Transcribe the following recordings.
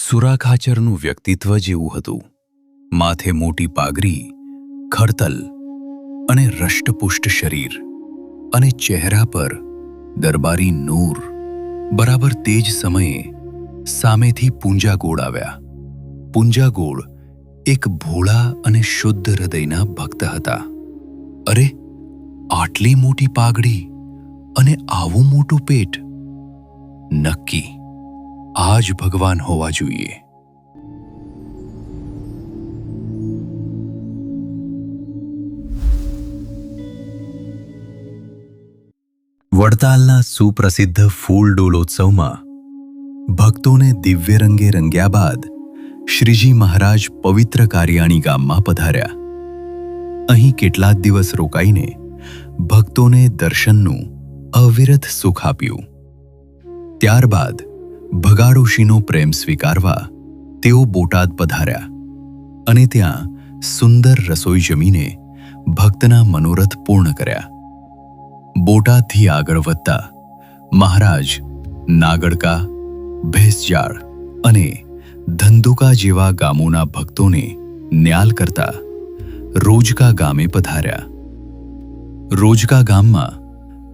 સુરાખાચરનું વ્યક્તિત્વ જેવું હતું. માથે મોટી પાઘડી, ખરતલ અને રષ્ટપુષ્ટ શરીર, અને ચહેરા પર દરબારી નૂર. બરાબર તે જ સમયે સામેથી પૂંજાગોળ આવ્યા. પૂંજાગોળ એક ભોળા અને શુદ્ધ હૃદયના ભક્ત હતા. અરે, આટલી મોટી પાઘડી અને આવું મોટું પેટ! નક્કી આ જ ભગવાન હોવા જોઈએ. વડતાલના સુપ્રસિદ્ધ ફૂલ ડોલોત્સવમાં ભક્તોને દિવ્ય રંગે રંગ્યા બાદ શ્રીજી મહારાજ પવિત્ર કારિયાણી ગામમાં પધાર્યા. અહીં કેટલાક દિવસ રોકાઈને ભક્તોને દર્શનનું અવિરત સુખ આપ્યું. ત્યારબાદ ભગાડોશીનો પ્રેમ સ્વીકારવા તેઓ બોટાદ પધાર્યા અને ત્યાં સુંદર રસોઈ જમીને ભક્તના મનોરથ પૂર્ણ કર્યા. બોટાદથી આગળ વધતા મહારાજ નાગડકા, ભેંસજાળ અને ધંધુકા જેવા ગામોના ભક્તોને ન્યાલ કરતા રોજકા ગામે પધાર્યા. રોજકા ગામમાં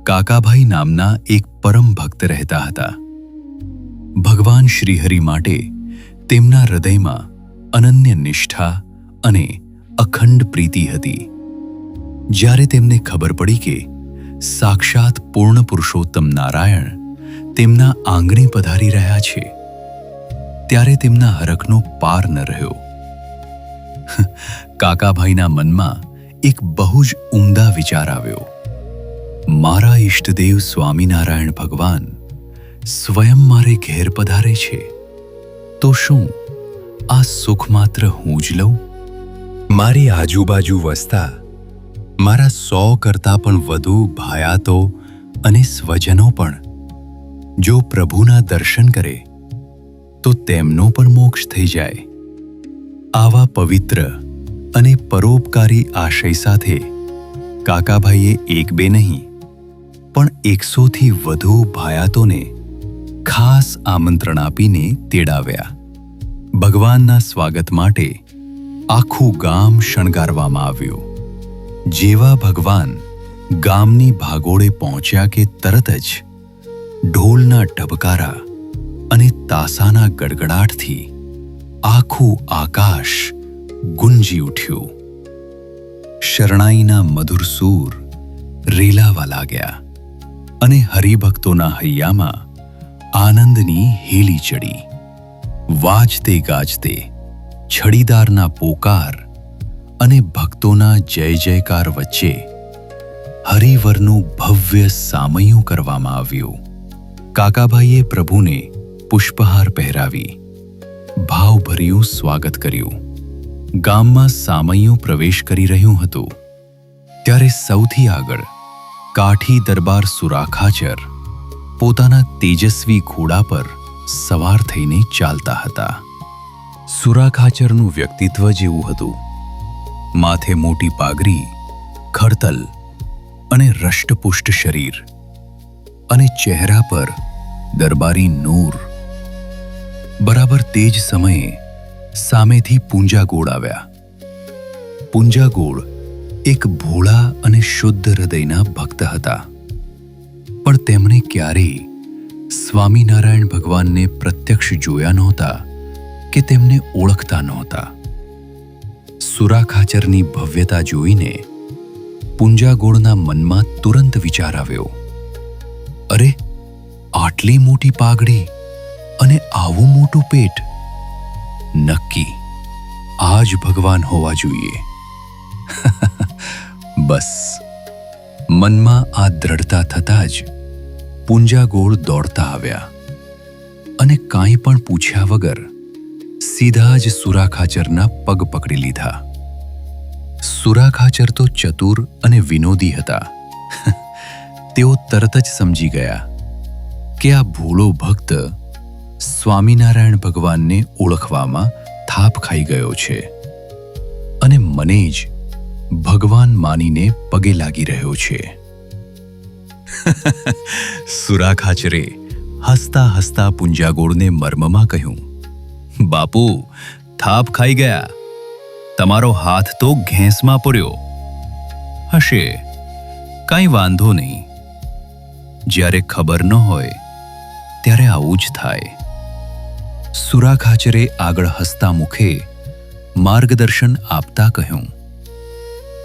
કાકાભાઈ નામના એક પરમ ભક્ત રહેતા હતા. ભગવાન શ્રીહરિ માટે તેમના હૃદયમાં અનન્ય નિષ્ઠા અને અખંડ પ્રીતિ હતી. જ્યારે તેમને ખબર પડી કે સાક્ષાત પૂર્ણ પુરુષોત્તમ નારાયણ તેમના આંગણે પધારી રહ્યા છે, ત્યારે તેમના હરખનો પાર ન રહ્યો. કાકાભાઈના મનમાં એક બહુ જ ઉમદા વિચાર આવ્યો. મારા ઈષ્ટદેવ સ્વામિનારાયણ ભગવાન સ્વયં મારે ઘેર પધારે છે, તો શું આ સુખ માત્ર હું જ લઉં? મારી આજુબાજુ વસતા મારા 100 કરતાં પણ વધુ ભાયાતો અને સ્વજનો પણ જો પ્રભુના દર્શન કરે તો તેમનો પણ મોક્ષ થઈ જાય. આવા પવિત્ર અને પરોપકારી આશય સાથે કાકાભાઈએ એક બે નહીં પણ 100થી વધુ ભાયાતોને ખાસ આમંત્રણ આપીને તેડાવ્યા. ભગવાનના સ્વાગત માટે આખું ગામ શણગારવામાં આવ્યું. જેવા ભગવાન ગામની ભાગોળે પહોંચ્યા કે તરત જ ઢોલના ઢબકારા અને તાસાના ગડગડાટથી આખું આકાશ ગુંજી ઉઠ્યું. શરણાઈના મધુર સૂર રેલાવા લાગ્યા અને હરિભક્તોના હૈયામાં આનંદની હેલી ચડી. વાજતે ગાજતે છડીદારના પોકાર અને ભક્તોના જય જયકાર વચ્ચે હરિવરનું ભવ્ય સામૈયું કરવામાં આવ્યું. કાકાભાઈએ પ્રભુને પુષ્પહાર પહેરાવી ભાવભર્યું સ્વાગત કર્યું. ગામમાં સામૈયું પ્રવેશ કરી રહ્યું હતું ત્યારે સૌથી આગળ કાઠી દરબાર સુરાખાચર પોતાના તેજસ્વી ઘોડા પર સવાર થઈને ચાલતા હતા. સુરાખાચરનું વ્યક્તિત્વ જેવું હતું. માથે મોટી પાઘડી, ખરતલ અને રષ્ટપુષ્ટ શરીર, અને ચહેરા પર દરબારી નૂર. બરાબર તે જ સમયે સામેથી પૂંજાગોળ આવ્યા. પૂંજાગોળ એક ભોળા અને શુદ્ધ હૃદયના ભક્ત હતા, પણ તેમણે ક્યારેય સ્વામિનારાયણ ભગવાનને પ્રત્યક્ષ જોયા નહોતા કે તેમને ઓળખતા નહોતા. સુરાખાચરની ભવ્યતા જોઈને પૂંજાગોળના મનમાં તુરંત વિચાર આવ્યો. અરે, આટલી મોટી પાઘડી અને આવું મોટું પેટ! નક્કી આ જ ભગવાન હોવા જોઈએ. બસ, મનમાં આ દ્રઢતા થતાં જ પૂંજાગોળ દોડતા આવ્યા અને કાંઈ પણ પૂછ્યા વગર સીધા જ સુરાખાચરના પગ પકડી લીધા. સુરાખાચર તો ચતુર અને વિનોદી હતા. તેઓ તરત જ સમજી ગયા કે આ ભોળો ભક્ત સ્વામિનારાયણ ભગવાનને ઓળખવામાં થાપ ખાઈ ગયો છે અને મને જ ભગવાન માનીને પગે લાગી રહ્યો છે. સુરાખાચરે હસતા હસતા પૂંજાગોળને મર્મમાં કહ્યું, બાપુ, થાપ ખાઈ ગયા. તમારો હાથ તો ઘેંસમાં પડ્યો હશે. કાંઈ વાંધો નહીં. જ્યારે ખબર ન હોય ત્યારે આવું જ થાય. સુરા ખાચરે આગળ હસતા મુખે માર્ગદર્શન આપતા કહ્યું,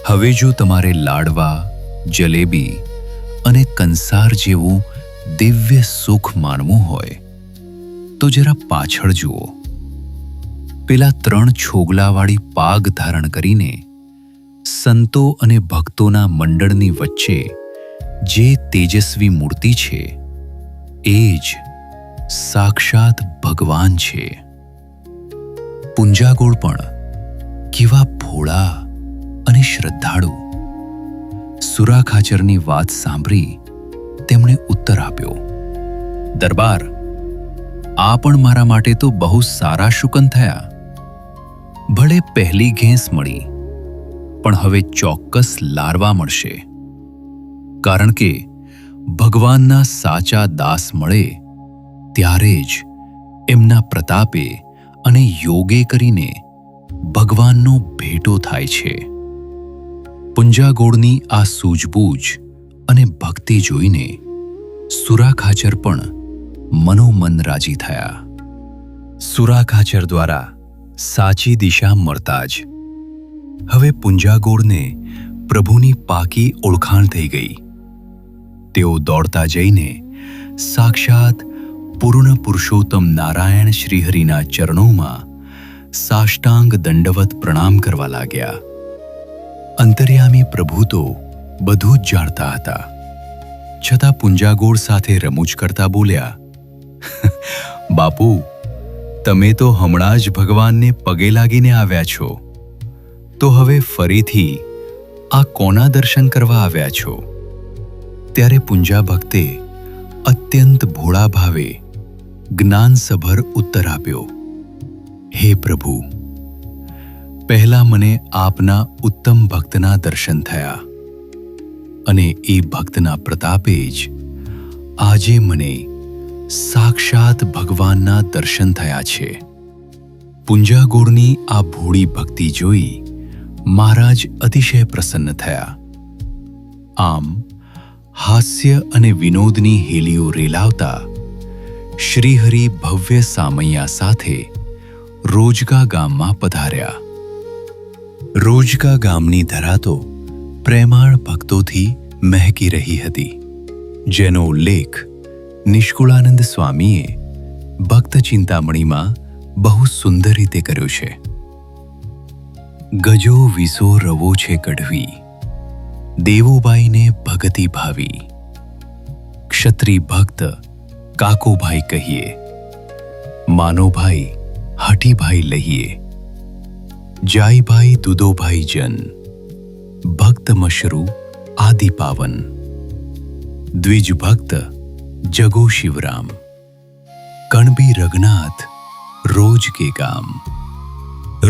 હવે જો તમારે લાડવા, જલેબી અને કંસાર જેવું દિવ્ય સુખ માણવું હોય તો જરા પાછળ જુઓ. પેલા 3 છોગલાવાળી પાગ ધારણ કરીને સંતો અને ભક્તોના મંડળની વચ્ચે જે તેજસ્વી મૂર્તિ છે એ જ સાક્ષાત ભગવાન છે. પુંજાગોળ પણ કેવા ભોળા અને શ્રદ્ધાળુ. સુરા ખાચરની વાત સાંભળી તેમણે ઉત્તર આપ્યો, દરબાર, આ પણ મારા માટે તો બહુ સારા શુકન થયા. ભલે પહેલી ઘેંસ મળી, પણ હવે ચોક્કસ લારવા મળશે. કારણ કે ભગવાનના સાચા દાસ મળે ત્યારે જ એમના પ્રતાપે અને યોગે કરીને ભગવાનનો ભેટો થાય છે. પુંજાગોળની આ સૂઝબૂઝ અને ભક્તિ જોઈને સુરા ખાચર પણ મનોમન રાજી થયા. સુરા ખાચર દ્વારા સાચી દિશા મળતા જ હવે પુંજાગોળને પ્રભુની પાકી ઓળખાણ થઈ ગઈ. તેઓ દોડતા જઈને સાક્ષાત પૂર્ણ પુરુષોત્તમ નારાયણ શ્રીહરિના ચરણોમાં સાષ્ટાંગ દંડવત પ્રણામ કરવા લાગ્યા. અંતર્યામી પ્રભુ તો બધું જ જાણતા હતા, છતાં પુંજાગોળ સાથે રમૂજ કરતા બોલ્યા, બાપુ, તમે તો હમણાં જ ભગવાનને પગે લાગીને આવ્યા છો, તો હવે ફરીથી આ કોના દર્શન કરવા આવ્યા છો? ત્યારે પુંજા ભક્તે અત્યંત ભોળા ભાવે જ્ઞાનસભર ઉત્તર આપ્યો, હે પ્રભુ, પહેલા મને આપના ઉત્તમ ભક્તના દર્શન થયા અને એ ભક્તના પ્રતાપે જ આજે મને સાક્ષાત ભગવાનના દર્શન થયા છે. પુંજાગોળની આ ભોળી ભક્તિ જોઈ મહારાજ અતિશય પ્રસન્ન થયા. આમ હાસ્ય અને વિનોદની હેલીઓ રેલાવતા શ્રીહરિ ભવ્ય સામૈયા સાથે રોજકા ગામમાં પધાર્યા. રોજકા ગામની ધરા તો પ્રેમાળ ભક્તોથી મહેકી રહી હતી, જેનો ઉલ્લેખ નિષ્કુળાનંદ સ્વામીએ ભક્ત ચિંતામણીમાં બહુ સુંદર રીતે કર્યો છે. ગજો વિસો રવો છે કઢવી, દેવોબાઈને ભગતિ ભાવી. ક્ષત્રિય ભક્ત કાકોભાઈ કહીએ, માનોભાઈ હઠીભાઈ લહીએ. જાઈભાઈ દુદોભાઈ જન, ભક્ત મશરૂ આદિ પાવન. દ્વિજ ભક્ત જગો શિવરામ, કણબી રઘનાથ રોજ કે ગામ.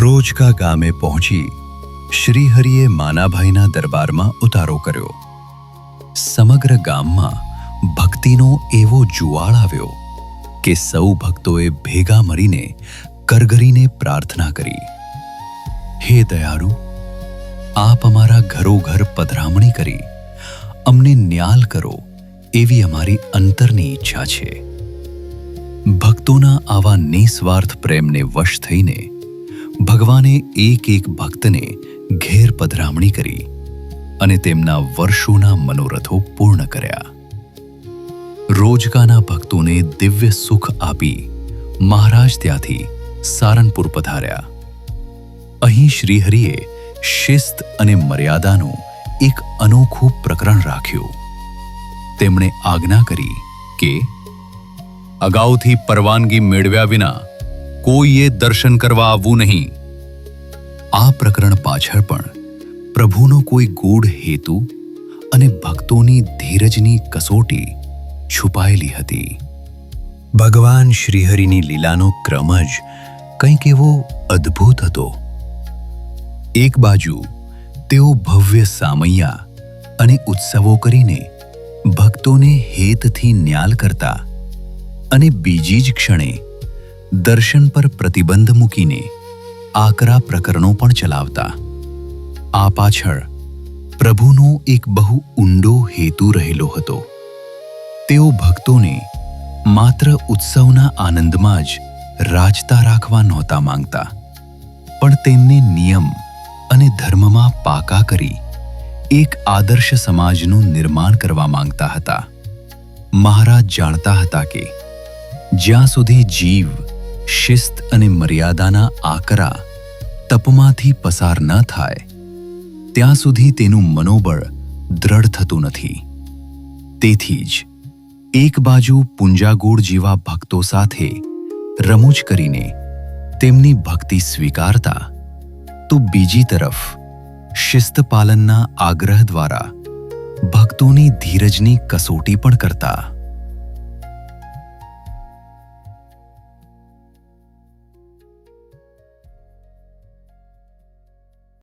રોજકા ગામે પહોંચી શ્રીહરિએ માનાભાઈના દરબારમાં ઉતારો કર્યો. સમગ્ર ગામમાં ભક્તિનો એવો જુવાળ આવ્યો કે સૌ ભક્તોએ ભેગા મળીને કરગરીને પ્રાર્થના કરી, હે દયાળુ, આપ અમારા ઘરોઘર પધરામણી કરી અમને ન્યાલ કરો એવી અમારી અંતરની ઈચ્છા છે. ભક્તોના આવા નિસ્વાર્થ પ્રેમને વશ થઈને ભગવાને એક એક ભક્તને ઘેર પધરામણી કરી અને તેમના વર્ષોના મનોરથો પૂર્ણ કર્યા. રોજકાના ભક્તોને દિવ્ય સુખ આપી મહારાજ ત્યાંથી સારનપુર પધાર્યા. અહીં શ્રીહરિએ શિસ્ત અને મર્યાદાનું એક અનોખું પ્રકરણ રાખ્યું. તેમણે આજ્ઞા કરી કે અગાઉથી પરવાનગી મેળવ્યા વિના કોઈએ દર્શન કરવા આવવું નહીં. આ પ્રકરણ પાછળ પણ પ્રભુનો કોઈ ગૂઢ હેતુ અને ભક્તોની ધીરજની કસોટી છુપાયેલી હતી. ભગવાન શ્રીહરિની લીલાનો ક્રમ જ કંઈક એવો અદ્ભુત હતો. એક બાજુ તેઓ ભવ્ય સામૈયા અને ઉત્સવો કરીને ભક્તોને હેતથી ન્યાલ કરતા અને બીજી જ ક્ષણે દર્શન પર પ્રતિબંધ મૂકીને આકરા પ્રકરણો પણ ચલાવતા. આ પાછળ પ્રભુનો એક બહુ ઊંડો હેતુ રહેલો હતો. તેઓ ભક્તોને માત્ર ઉત્સવના આનંદમાં જ રાચતા રાખવા નહોતા માંગતા, પણ તેમને નિયમ અને ધર્મમાં પાકા કરી એક આદર્શ સમાજનું નિર્માણ કરવા માંગતા હતા. મહારાજ જાણતા હતા કે જ્યાં સુધી જીવ શિસ્ત અને મર્યાદાના આકરા તપમાંથી પસાર ન થાય ત્યાં સુધી તેનું મનોબળ દ્રઢ થતું નથી. તેથી જ એક બાજુ પુંજાગોળ જેવા ભક્તો સાથે રમૂજ કરીને તેમની ભક્તિ સ્વીકારતા, તો બીજી તરફ શિસ્ત પાલનના આગ્રહ દ્વારા ભક્તોની ધીરજની કસોટી પણ કરતા.